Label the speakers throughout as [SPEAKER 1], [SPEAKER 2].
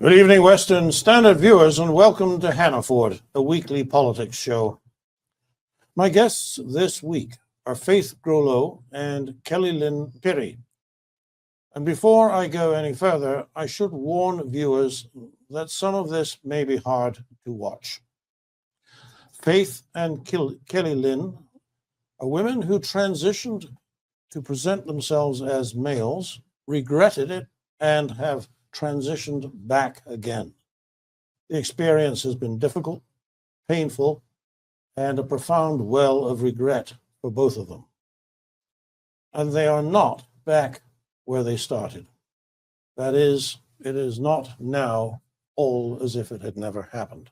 [SPEAKER 1] Good evening, Western Standard viewers, and welcome to Hannaford, a weekly politics show. My guests this week are Faith Groleau and Kellie-Lynn Pirie. And before I go any further, I should warn viewers that some of this may be hard to watch. Faith and Kellie-Lynn are women who transitioned to present themselves as males, regretted it, and have transitioned back again. The experience has been difficult, painful, and a profound well of regret for both of them. And they are not back where they started. That is, it is not now all as if it had never happened.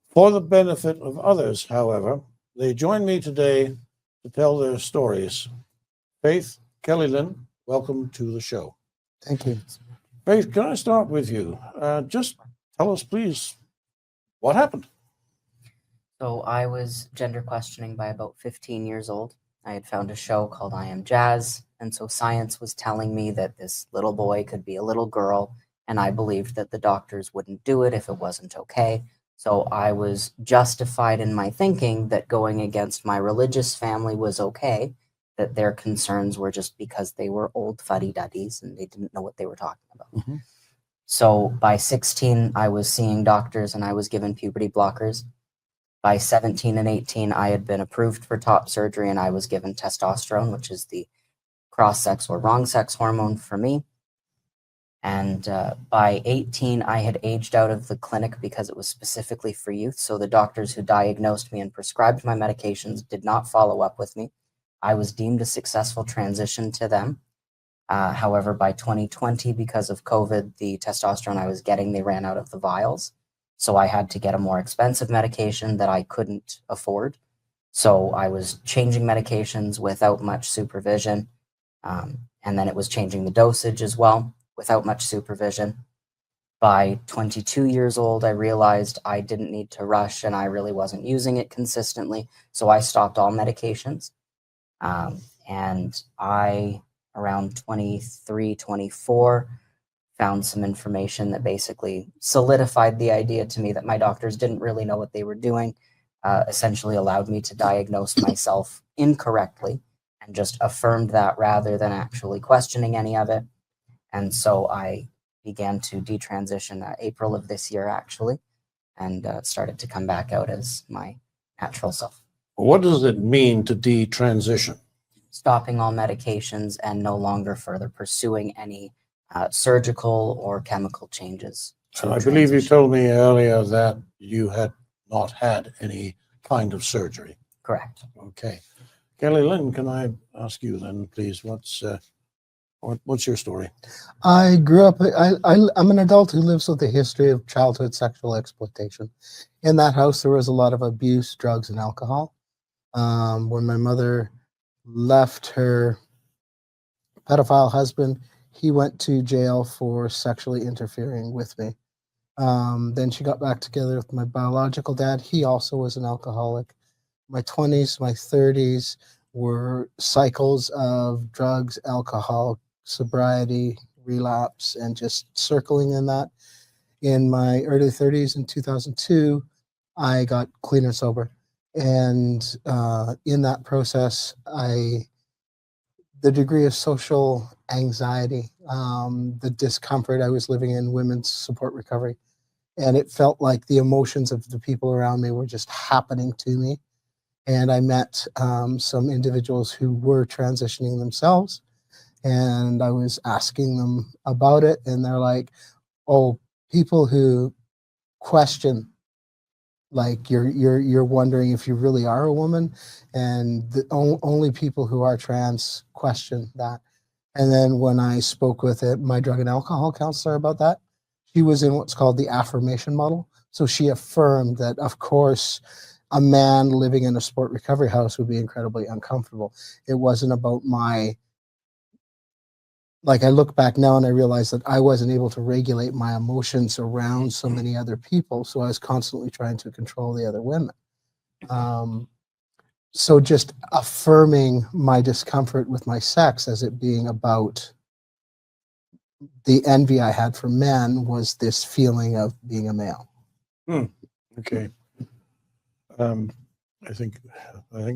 [SPEAKER 1] For the benefit of others, however, they join me today to tell their stories. Faith, Kellie-Lynn, welcome to the show.
[SPEAKER 2] Thank you.
[SPEAKER 1] Faith, can I start with you? Just tell us, please, what happened?
[SPEAKER 3] So I was gender questioning by about 15 years old. I had found a show called I Am Jazz, and so science was telling me that this little boy could be a little girl, and I believed that the doctors wouldn't do it if it wasn't okay. So I was justified in my thinking that going against my religious family was okay, that their concerns were just because they were old fuddy-duddies and they didn't know what they were talking about.
[SPEAKER 2] Mm-hmm.
[SPEAKER 3] So by 16, I was seeing doctors and I was given puberty blockers. By 17 and 18, I had been approved for top surgery and I was given testosterone, which is the cross-sex or wrong-sex hormone for me. And by 18, I had aged out of the clinic because it was specifically for youth. So the doctors who diagnosed me and prescribed my medications did not follow up with me. I was deemed a successful transition to them. However, by 2020, because of COVID, the testosterone I was getting, they ran out of the vials. So I had to get a more expensive medication that I couldn't afford. So I was changing medications without much supervision. And then it was changing the dosage as well without much supervision. By 22 years old, I realized I didn't need to rush and I really wasn't using it consistently. So I stopped all medications. And I, around 23, 24, found some information that basically solidified the idea to me that my doctors didn't really know what they were doing, essentially allowed me to diagnose myself incorrectly and just affirmed that rather than actually questioning any of it. And so I began to detransition April of this year, actually, and started to come back out as my natural self.
[SPEAKER 1] What does it mean to detransition?
[SPEAKER 3] Stopping all medications and no longer further pursuing any surgical or chemical changes.
[SPEAKER 1] I believe you told me earlier that you had not had any kind of surgery.
[SPEAKER 3] Correct.
[SPEAKER 1] Okay. Kellie-Lynn, can I ask you then, please, what's your story?
[SPEAKER 2] I grew up, I'm an adult who lives with a history of childhood sexual exploitation. In that house, there was a lot of abuse, drugs, and alcohol. When my mother left her pedophile husband, he went to jail for sexually interfering with me. Then she got back together with my biological dad. He also was an alcoholic. My 20s, my 30s were cycles of drugs, alcohol, sobriety, relapse, and just circling in that. In my early 30s in 2002, I got clean and sober. And in that process, the degree of social anxiety, the discomfort I was living in women's support recovery, and it felt like the emotions of the people around me were just happening to me. And I met some individuals who were transitioning themselves, and I was asking them about it, and they're like, "Oh, people who question, like you're wondering if you really are a woman, and the only people who are trans question that." And then when I spoke with my drug and alcohol counselor about that, she was in what's called the affirmation model. So she affirmed that, of course, a man living in a sport recovery house would be incredibly uncomfortable. It wasn't about I look back now and I realize that I wasn't able to regulate my emotions around so many other people. So I was constantly trying to control the other women. So just affirming my discomfort with my sex as it being about the envy I had for men was this feeling of being a male.
[SPEAKER 1] Okay. I think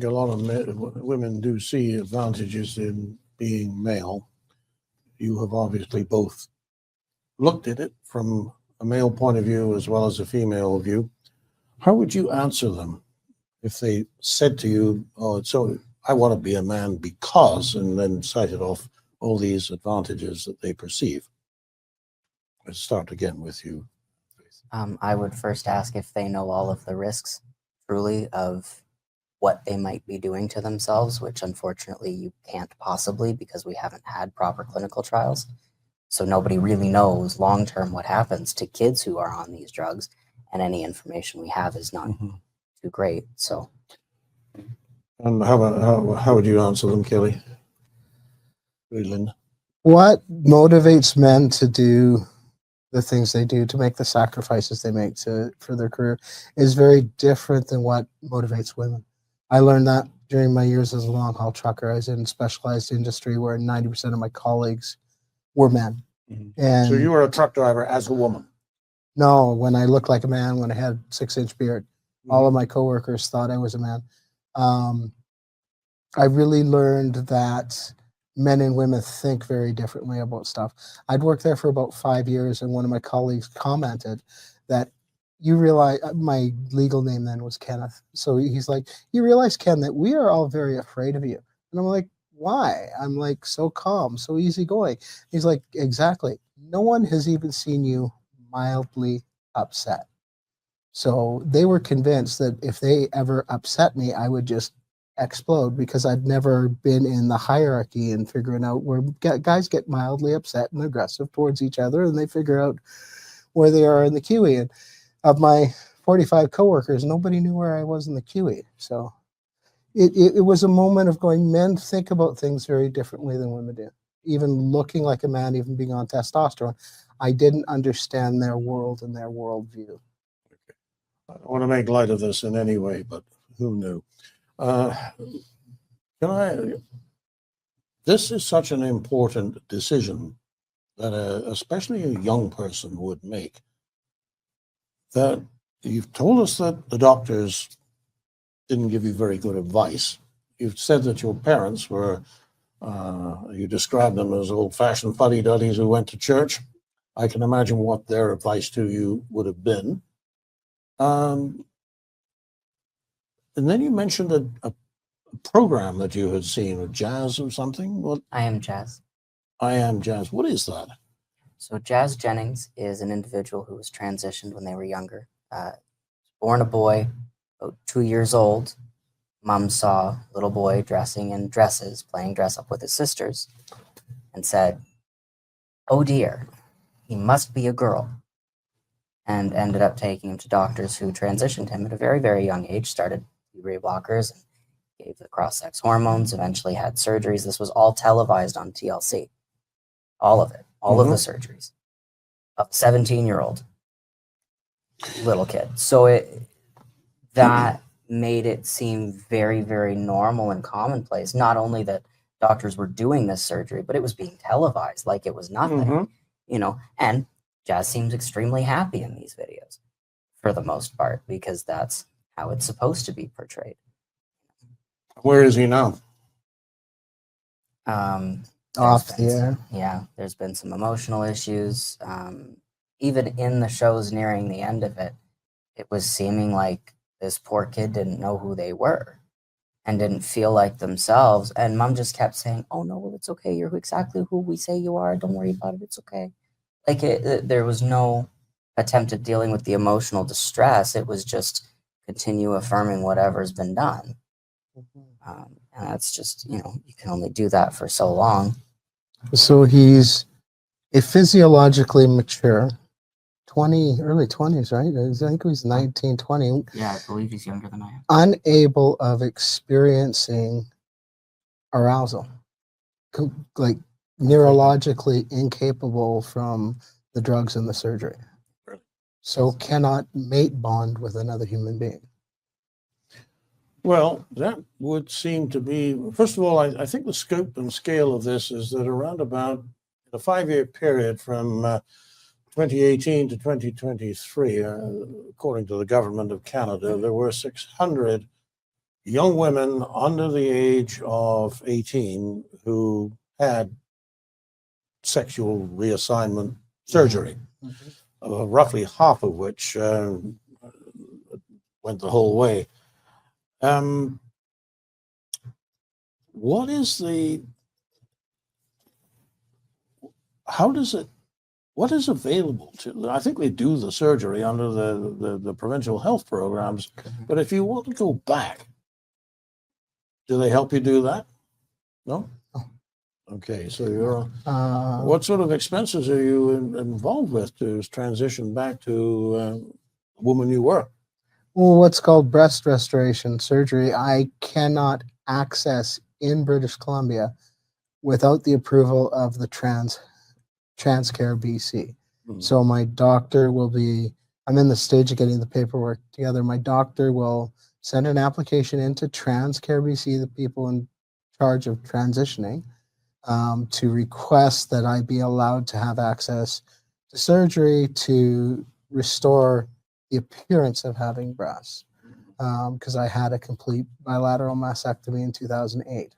[SPEAKER 1] a lot of women do see advantages in being male. You have obviously both looked at it from a male point of view as well as a female view. How would you answer them if they said to you, "Oh, so I want to be a man because," and then cited off all these advantages that they perceive? Let's start again with you.
[SPEAKER 3] I would first ask if they know all of the risks, truly, of what they might be doing to themselves, which unfortunately you can't possibly because we haven't had proper clinical trials. So nobody really knows long-term what happens to kids who are on these drugs, and any information we have is not too great. So.
[SPEAKER 1] And how would you answer them, Kelly? Lynn?
[SPEAKER 2] What motivates men to do the things they do, to make the sacrifices they make for their career, is very different than what motivates women. I learned that during my years as a long haul trucker. I was in specialized industry where 90% of my colleagues were men. And
[SPEAKER 1] so you were a truck driver as a woman?
[SPEAKER 2] No, when I looked like a man, when I had 6-inch beard, all of my coworkers thought I was a man. I really learned that men and women think very differently about stuff. I'd worked there for about 5 years, and one of my colleagues commented that you realize, my legal name then was Kenneth. So he's like, "You realize, Ken, that we are all very afraid of you." And I'm like, "Why?" I'm like, "So calm, so easygoing." He's like, "Exactly. No one has even seen you mildly upset." So they were convinced that if they ever upset me, I would just explode, because I'd never been in the hierarchy and figuring out where guys get mildly upset and aggressive towards each other, and they figure out where they are in the QE. And of my 45 coworkers, nobody knew where I was in the QE. So it was a moment of going, men think about things very differently than women do. Even looking like a man, even being on testosterone, I didn't understand their world and their worldview.
[SPEAKER 1] I don't want to make light of this in any way, but who knew? This is such an important decision that especially a young person would make, that you've told us that the doctors didn't give you very good advice. You've said that your parents were, you described them as old-fashioned fuddy-duddies who went to church. I can imagine what their advice to you would have been. And then you mentioned a program that you had seen, a jazz or something. What?
[SPEAKER 3] I Am Jazz.
[SPEAKER 1] I Am Jazz. What is that?
[SPEAKER 3] So Jazz Jennings is an individual who was transitioned when they were younger. Born a boy, about 2 years old. Mom saw a little boy dressing in dresses, playing dress up with his sisters, and said, "Oh dear, he must be a girl." And ended up taking him to doctors who transitioned him at a very, very young age, started Pirie blockers, and gave the cross-sex hormones, eventually had surgeries. This was all televised on TLC. All of it. All of the surgeries. A 17-year-old little kid. So that made it seem very, very normal and commonplace. Not only that doctors were doing this surgery, but it was being televised like it was nothing. And Jazz seems extremely happy in these videos for the most part, because that's how it's supposed to be portrayed.
[SPEAKER 1] Where is he now?
[SPEAKER 2] Off the air.
[SPEAKER 3] Yeah, there's been some emotional issues. Even in the shows nearing the end of it, it was seeming like this poor kid didn't know who they were and didn't feel like themselves. And Mom just kept saying, "Oh no, well, it's okay. You're exactly who we say you are. Don't worry about it. It's okay." Like there was no attempt at dealing with the emotional distress. It was just continue affirming whatever's been done. And that's just, you can only do that for so long.
[SPEAKER 2] So he's a physiologically mature, early 20s, right? I think he was 19, 20.
[SPEAKER 3] Yeah, I believe he's younger than I am.
[SPEAKER 2] Unable of experiencing arousal. Like neurologically incapable from the drugs and the surgery. So cannot mate bond with another human being.
[SPEAKER 1] Well, that would seem to be, first of all, I think the scope and scale of this is that around about in a 5-year period from 2018 to 2023, according to the government of Canada, there were 600 young women under the age of 18 who had sexual reassignment surgery, roughly half of which went the whole way. What is what is available to, I think they do the surgery under the provincial health programs, but if you want to go back, do they help you do that? No? Okay, so you're, what sort of expenses are you involved with to transition back to the woman you were?
[SPEAKER 2] Well, what's called breast restoration surgery, I cannot access in British Columbia without the approval of the Transcare BC. So my doctor will be, I'm in the stage of getting the paperwork together. My doctor will send an application into Transcare BC, the people in charge of transitioning, to request that I be allowed to have access to surgery to restore the appearance of having breasts, because I had a complete bilateral mastectomy in 2008.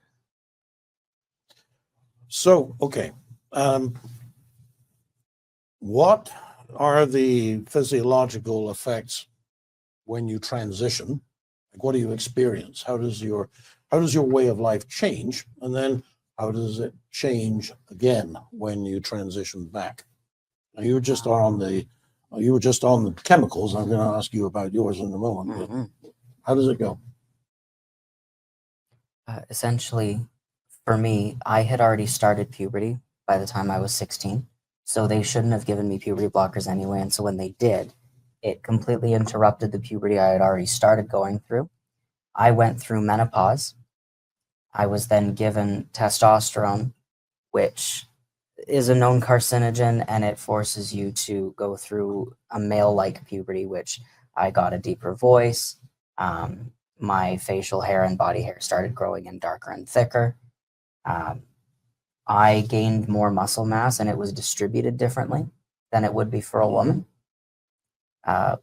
[SPEAKER 1] So, okay. What are the physiological effects when you transition? Like, what do you experience? How does your way of life change? And then how does it change again when you transition back? Now, you were just on the chemicals. I'm going to ask you about yours in a moment. But how does it go?
[SPEAKER 3] Essentially, for me, I had already started puberty by the time I was 16. So they shouldn't have given me puberty blockers anyway. And so when they did, it completely interrupted the puberty I had already started going through. I went through menopause. I was then given testosterone, which is a known carcinogen, and it forces you to go through a male-like puberty, which I got a deeper voice. My facial hair and body hair started growing in darker and thicker. I gained more muscle mass, and it was distributed differently than it would be for a woman,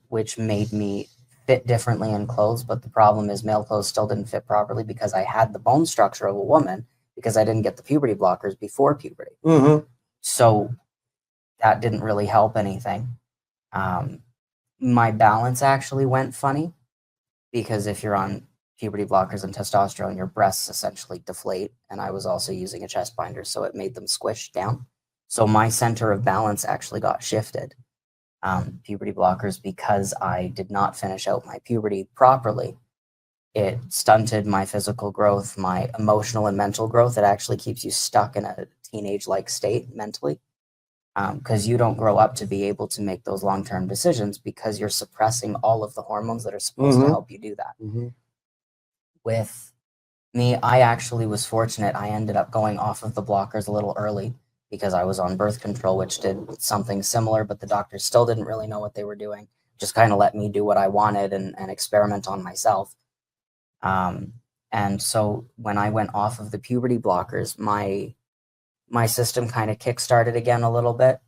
[SPEAKER 3] which made me fit differently in clothes. But the problem is male clothes still didn't fit properly because I had the bone structure of a woman because I didn't get the puberty blockers before puberty. So that didn't really help anything. My balance actually went funny because if you're on puberty blockers and testosterone, your breasts essentially deflate. And I was also using a chest binder, so it made them squish down. So my center of balance actually got shifted. Puberty blockers, because I did not finish out my puberty properly, it stunted my physical growth, my emotional and mental growth. It actually keeps you stuck in a teenage-like state mentally, because you don't grow up to be able to make those long-term decisions because you're suppressing all of the hormones that are supposed to help you do that. With me, I actually was fortunate. I ended up going off of the blockers a little early because I was on birth control, which did something similar, but the doctors still didn't really know what they were doing. Just kind of let me do what I wanted and experiment on myself. And so when I went off of the puberty blockers, my system kind of kick-started again a little bit.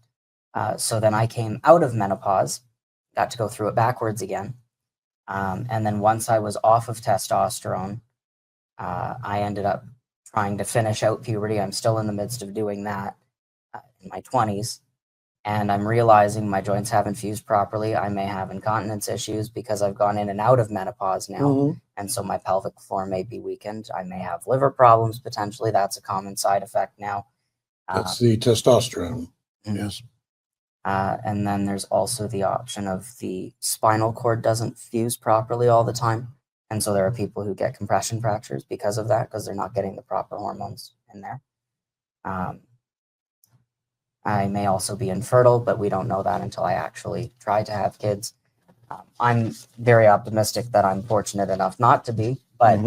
[SPEAKER 3] So then I came out of menopause, got to go through it backwards again. And then once I was off of testosterone, I ended up trying to finish out puberty. I'm still in the midst of doing that in my 20s. And I'm realizing my joints haven't fused properly. I may have incontinence issues because I've gone in and out of menopause now. And so my pelvic floor may be weakened. I may have liver problems potentially. That's a common side effect now.
[SPEAKER 1] That's the testosterone. Yes.
[SPEAKER 3] And then there's also the option of the spinal cord doesn't fuse properly all the time. And so there are people who get compression fractures because of that, because they're not getting the proper hormones in there. I may also be infertile, but we don't know that until I actually try to have kids. I'm very optimistic that I'm fortunate enough not to be, but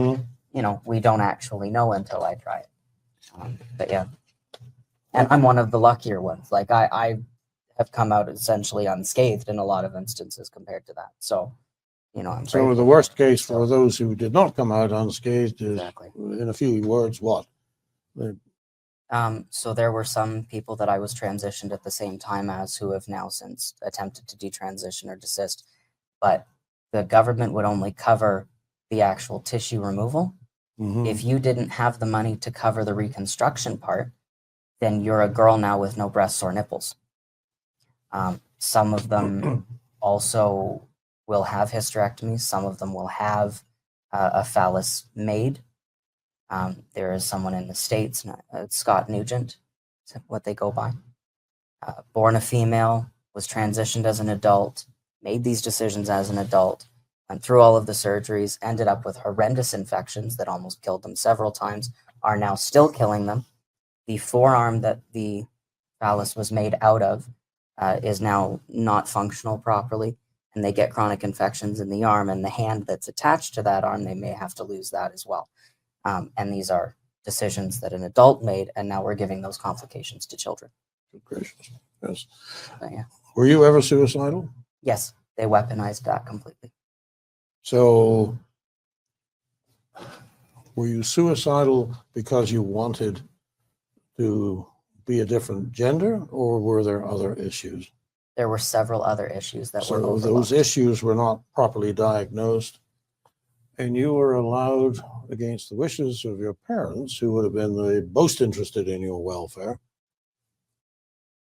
[SPEAKER 3] we don't actually know until I try it. But yeah, and I'm one of the luckier ones. Like I have come out essentially unscathed in a lot of instances compared to that. So, I'm
[SPEAKER 1] so the worst case for those who did not come out unscathed is, in a few words, what?
[SPEAKER 3] So there were some people that I was transitioned at the same time as who have now since attempted to detransition or desist, but the government would only cover the actual tissue removal.
[SPEAKER 1] Mhm.
[SPEAKER 3] If you didn't have the money to cover the reconstruction part, then you're a girl now with no breasts or nipples. Some of them also will have hysterectomies. Some of them will have a phallus made. There is someone in the States, Scott Nugent, is what they go by. Born a female, was transitioned as an adult, made these decisions as an adult, went through all of the surgeries, ended up with horrendous infections that almost killed them several times, are now still killing them. The forearm that the phallus was made out of is now not functional properly, and they get chronic infections in the arm, and the hand that's attached to that arm, they may have to lose that as well. And these are decisions that an adult made, and now we're giving those complications to children.
[SPEAKER 1] Good gracious. Yes.
[SPEAKER 3] So, yeah.
[SPEAKER 1] Were you ever suicidal?
[SPEAKER 3] Yes, they weaponized that completely.
[SPEAKER 1] So, were you suicidal because you wanted to be a different gender, or were there other issues?
[SPEAKER 3] There were several other issues that were
[SPEAKER 1] So
[SPEAKER 3] overlooked.
[SPEAKER 1] those issues were not properly diagnosed, and you were allowed, against the wishes of your parents, who would have been the most interested in your welfare.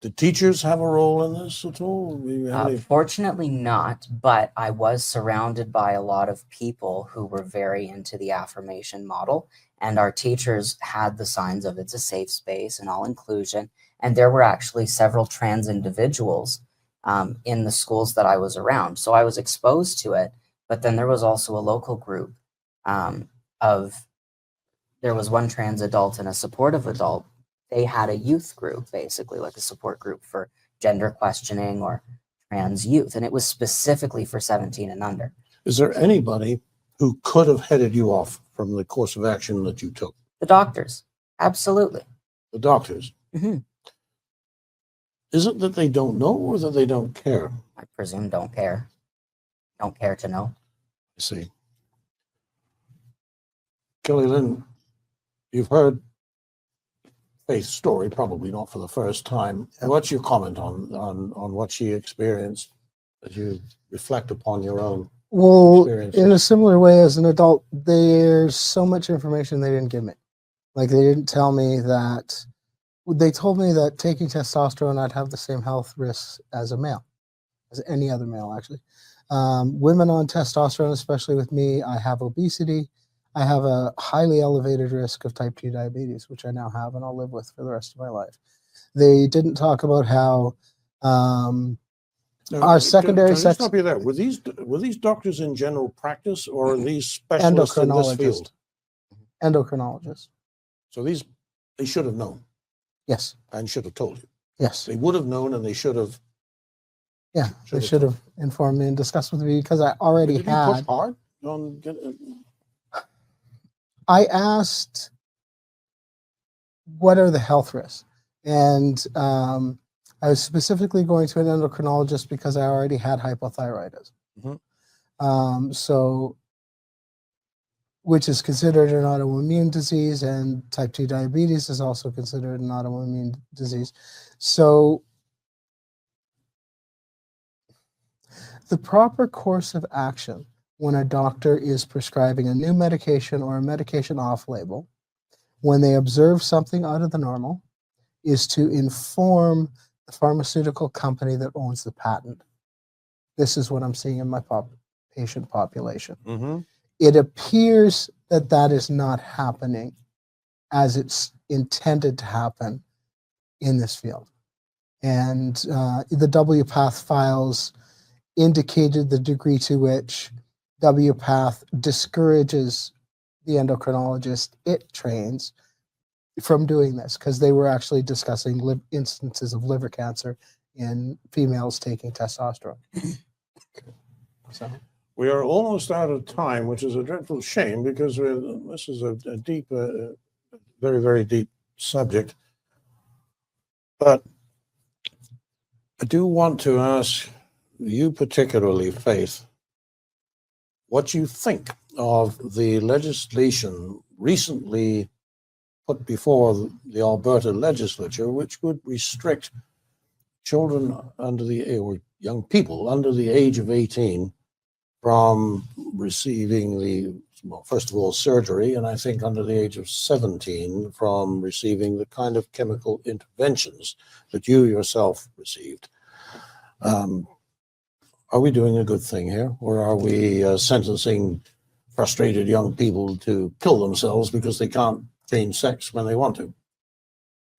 [SPEAKER 1] Did teachers have a role in this at all? Do you have any-
[SPEAKER 3] Fortunately not, but I was surrounded by a lot of people who were very into the affirmation model, and our teachers had the signs of it's a safe space and all inclusion, and there were actually several trans individuals in the schools that I was around, so I was exposed to it, but then there was also a local group there was one trans adult and a supportive adult. They had a youth group, basically like a support group for gender questioning or trans youth, and it was specifically for 17 and under.
[SPEAKER 1] Is there anybody who could have headed you off from the course of action that you took?
[SPEAKER 3] The doctors, absolutely.
[SPEAKER 1] The doctors?
[SPEAKER 3] Mm-hmm.
[SPEAKER 1] Is it that they don't know, or that they don't care?
[SPEAKER 3] I presume don't care to know.
[SPEAKER 1] I see. Kellie-Lynn, you've heard Faith's story, probably not for the first time. What's your comment on what she experienced as you reflect upon your own
[SPEAKER 2] Well,
[SPEAKER 1] experiences?
[SPEAKER 2] in a similar way, as an adult, there's so much information they didn't give me. Like, they didn't tell me that. They told me that taking testosterone, I'd have the same health risks as a male, as any other male, actually. Women on testosterone, especially with me, I have obesity. I have a highly elevated risk of type 2 diabetes, which I now have and I'll live with for the rest of my life. They didn't talk about how
[SPEAKER 1] Now,
[SPEAKER 2] our secondary
[SPEAKER 1] can I
[SPEAKER 2] sex
[SPEAKER 1] stop you there? Were these doctors in general practice, or are these specialists in this field?
[SPEAKER 2] endocrinologist.
[SPEAKER 1] So they should have known
[SPEAKER 2] Yes.
[SPEAKER 1] and should have told you.
[SPEAKER 2] Yes.
[SPEAKER 1] They would have known, and they should have.
[SPEAKER 2] Yeah. They should have informed me and discussed with me, because I already
[SPEAKER 1] Did you push
[SPEAKER 2] had.
[SPEAKER 1] hard on getting?
[SPEAKER 2] I asked, what are the health risks? And I was specifically going to an endocrinologist because I already had hypothyroidism.
[SPEAKER 1] Mhm.
[SPEAKER 2] Which is considered an autoimmune disease, and type 2 diabetes is also considered an autoimmune disease. So the proper course of action when a doctor is prescribing a new medication or a medication off-label, when they observe something out of the normal, is to inform the pharmaceutical company that owns the patent. This is what I'm seeing in my patient population.
[SPEAKER 1] Mm-hmm.
[SPEAKER 2] It appears that that is not happening as it's intended to happen in this field. And the WPATH files indicated the degree to which WPATH discourages the endocrinologist it trains from doing this, because they were actually discussing instances of liver cancer in females taking testosterone. So
[SPEAKER 1] We are almost out of time, which is a dreadful shame, because this is a deep, very, very deep subject. But I do want to ask you particularly, Faith, what you think of the legislation recently put before the Alberta legislature, which would restrict children under the, or young people under the age of 18 from receiving the, well, first of all, surgery, and I think under the age of 17 from receiving the kind of chemical interventions that you yourself received. Are we doing a good thing here, or are we sentencing frustrated young people to kill themselves because they can't change sex when they want to?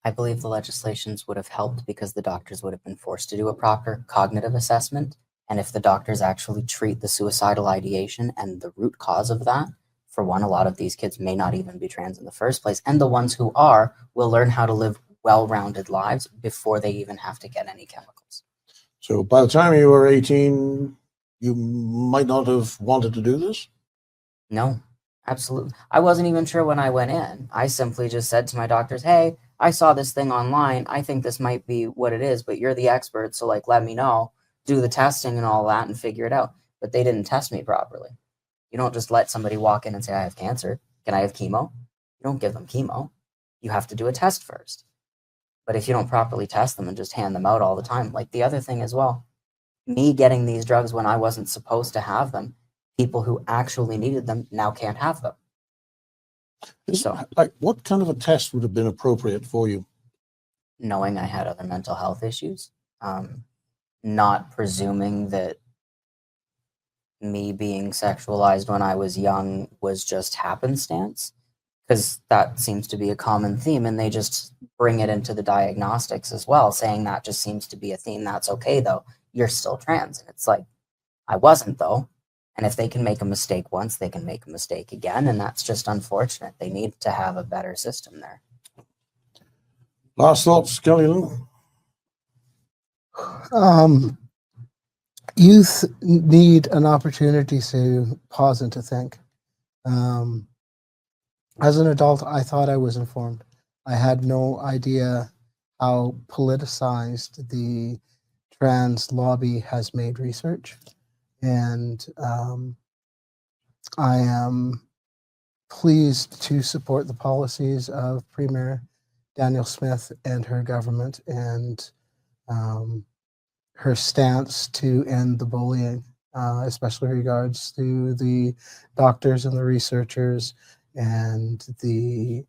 [SPEAKER 3] I believe the legislations would have helped because the doctors would have been forced to do a proper cognitive assessment. And if the doctors actually treat the suicidal ideation and the root cause of that, for one, a lot of these kids may not even be trans in the first place. And the ones who are will learn how to live well-rounded lives before they even have to get any chemicals.
[SPEAKER 1] So by the time you were 18, you might not have wanted to do this?
[SPEAKER 3] No, absolutely. I wasn't even sure when I went in. I simply just said to my doctors, hey, I saw this thing online. I think this might be what it is, but you're the expert. So like, let me know, do the testing and all that and figure it out. But they didn't test me properly. You don't just let somebody walk in and say, I have cancer. Can I have chemo? You don't give them chemo. You have to do a test first. But if you don't properly test them and just hand them out all the time, like the other thing as well, me getting these drugs when I wasn't supposed to have them, people who actually needed them now can't have them. So,
[SPEAKER 1] like, what kind of a test would have been appropriate for you?
[SPEAKER 3] Knowing I had other mental health issues, not presuming that me being sexualized when I was young was just happenstance, because that seems to be a common theme, and they just bring it into the diagnostics as well, saying that just seems to be a theme. That's okay, though. You're still trans. And it's like, I wasn't, though. And if they can make a mistake once, they can make a mistake again, and that's just unfortunate. They need to have a better system there.
[SPEAKER 1] Last thoughts, Kellie-Lynn?
[SPEAKER 2] Youth need an opportunity to pause and to think. As an adult, I thought I was informed. I had no idea how politicized the trans lobby has made research. And I am pleased to support the policies of Premier Danielle Smith and her government, and her stance to end the bullying, especially in regards to the doctors and the researchers, and the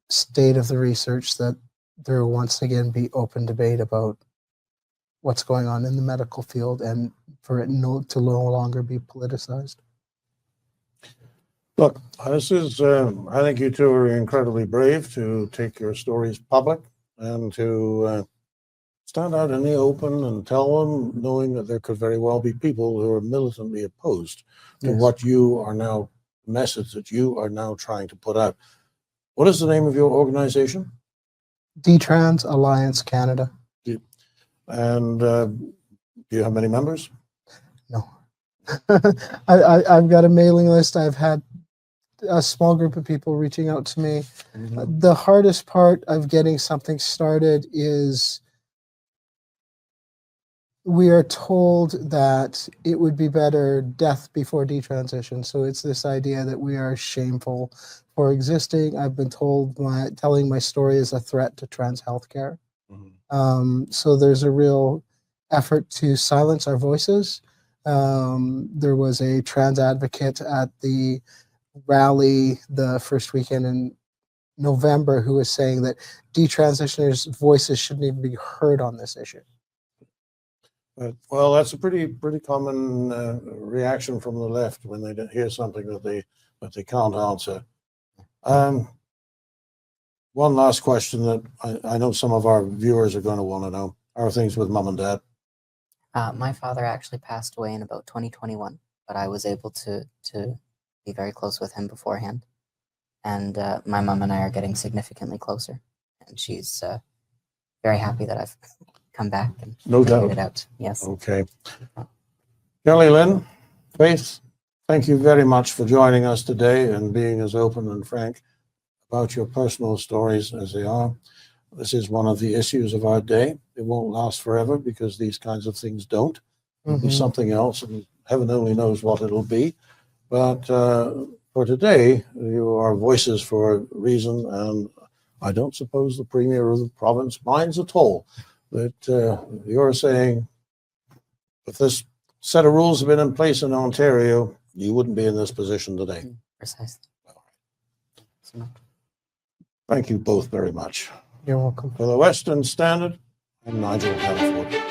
[SPEAKER 2] state of the research, that there will once again be open debate about what's going on in the medical field, and for it to no longer be politicized.
[SPEAKER 1] Look, this is, I think you two are incredibly brave to take your stories public and to stand out in the open and tell them, knowing that there could very well be people who are militantly opposed to what you are now, message that you are now trying to put out. What is the name of your organization?
[SPEAKER 2] D-Trans Alliance Canada.
[SPEAKER 1] And do you have many members?
[SPEAKER 2] No. I've got a mailing list. I've had a small group of people reaching out to me. Mm-hmm. The hardest part of getting something started is we are told that it would be better death before detransition. So it's this idea that we are shameful for existing. I've been told telling my story is a threat to trans healthcare. Mm-hmm. So there's a real effort to silence our voices. There was a trans advocate at the rally the first weekend in November who was saying that detransitioners' voices shouldn't even be heard on this issue.
[SPEAKER 1] Well, that's a pretty common reaction from the left when they hear something that they can't answer. One last question that I know some of our viewers are going to want to know. How are things with mom and dad?
[SPEAKER 3] My father actually passed away in about 2021, but I was able to be very close with him beforehand. And my mom and I are getting significantly closer. And she's very happy that I've come back and figured it out. Yes.
[SPEAKER 1] Okay. Kellie-Lynn, Faith, thank you very much for joining us today and being as open and frank about your personal stories as they are. This is one of the issues of our day. It won't last forever because these kinds of things don't. It'll be something else, and heaven only knows what it'll be. But for today, you are voices for reason, and I don't suppose the Premier of the province minds at all that you're saying if this set of rules had been in place in Ontario, you wouldn't be in this position today.
[SPEAKER 3] Precisely. So much.
[SPEAKER 1] Thank you both very much.
[SPEAKER 2] You're welcome.
[SPEAKER 1] For the Western Standard, I'm Nigel Hannaford.